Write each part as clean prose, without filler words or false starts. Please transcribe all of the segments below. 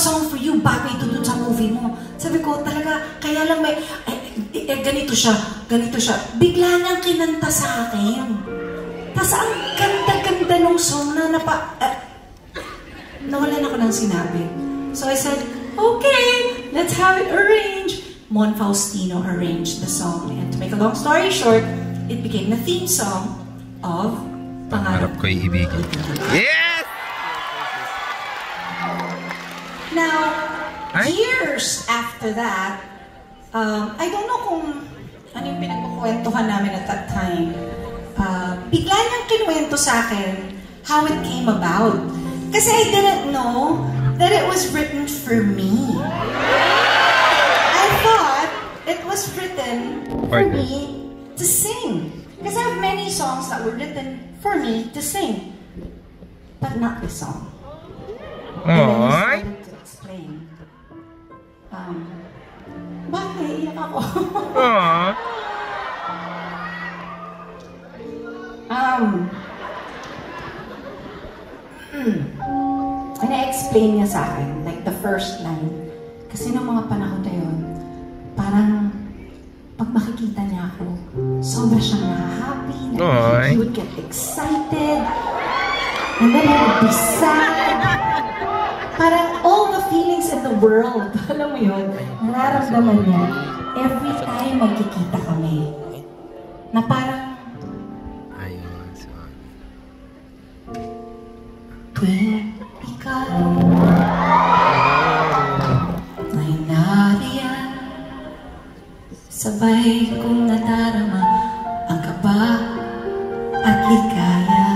song for you, bagay ito dun sa movie mo. Sabi ko, talaga, kaya lang may, ganito siya. Bigla niyang kinanta sa akin. Tapos ang ganda-ganda nung song na nawalan ako ng sinabi. So I said, okay, let's have it arranged. Mon Faustino arranged the song. And to make a long story short, it became the theme song of Pangarap Ko'y Ibigin. Yes! Now, years after that, I don't know kung ano yung pinagkukwentuhan namin at that time. Bigla niyang kinuwento sa akin how it came about. Kasi I didn't know that it was written for me. I thought it was written for me to sing. Because I have many songs that were written for me to sing. But not this song. And then he started to explain. Bakit naiiyak ako? Na-explain niya sa akin, like the first line. Kasi nung mga panahon na yun, parang pag makikita niya ako, sobra siyang na-happy, he would get excited, and then he would be sad. Parang all the feelings in the world, alam mo yun, nararamdaman niya every time magkikita kami. Na parang, tuwing ikaw ay nariyan, sabay kong nadarama ang kaba at ligaya.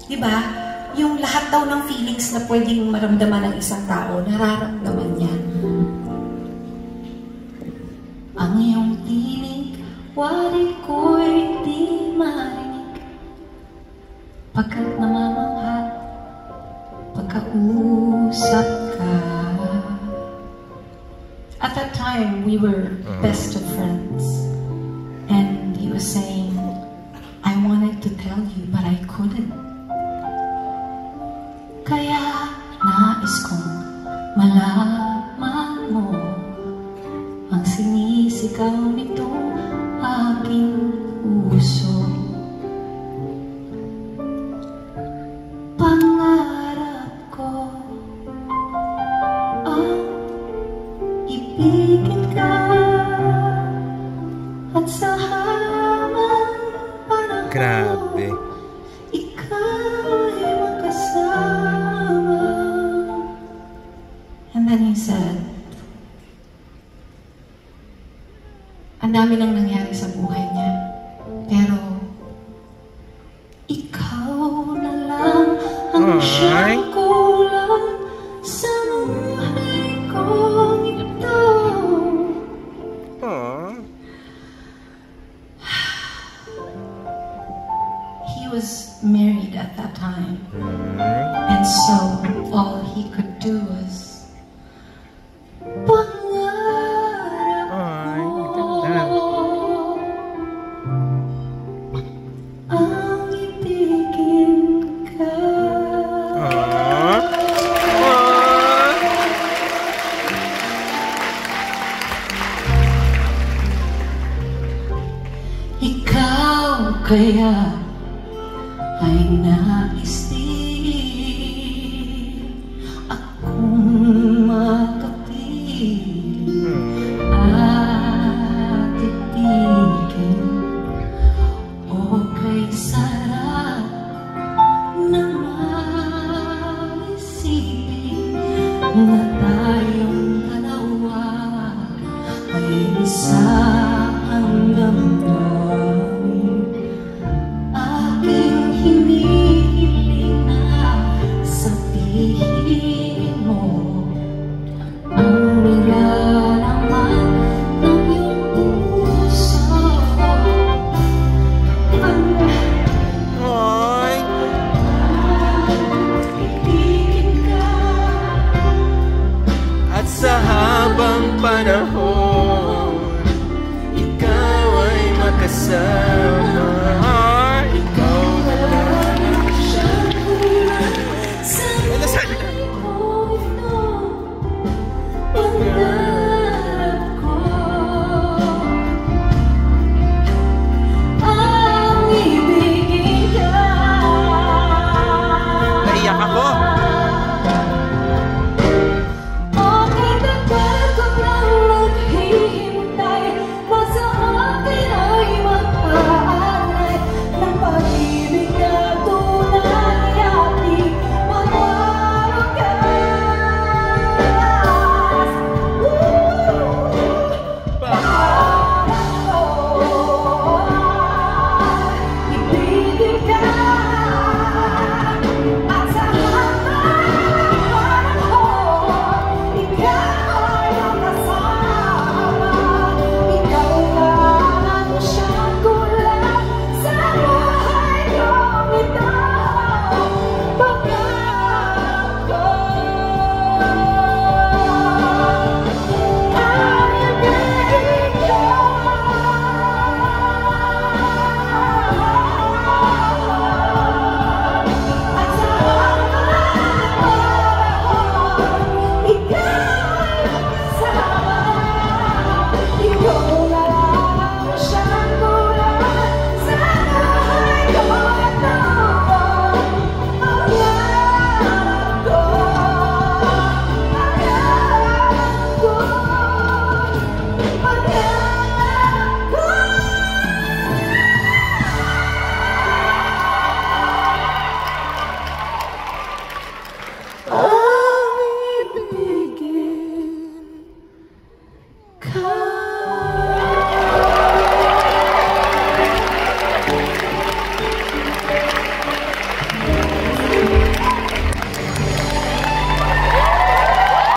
Diba? Yung lahat daw ng feelings na pwedeng maramdaman ng isang tao, nararamdaman niya. Ang iyong tinig, wari ko'y di marinig, pagkat namamangha, pagkausap ka. At that time, we were best of friends. And he was saying, I wanted to tell you, but I couldn't. Kaya nais kong malaman mo ang sinisigaw nitong aking puso. Pangarap ko ang ibigin ka at sa habang panahon, grabe, ikaw ay makasama. And then he said, ang dami nang nangyari sa buhay niya, pero ikaw na lang ang siyang kulang sa buhay kong ito. He was married at that time, and so all he could do was pangarap ko ang ibigin ka. Ikaw kaya ay nais din akong makapiling at ibigin. O kay sarap na maisipin na tayong dalawa ay isa ang damdamin. Aking hinihiling na sabihin mo ang nilalaman ng iyong puso. Ibigin ka at sa habang panahon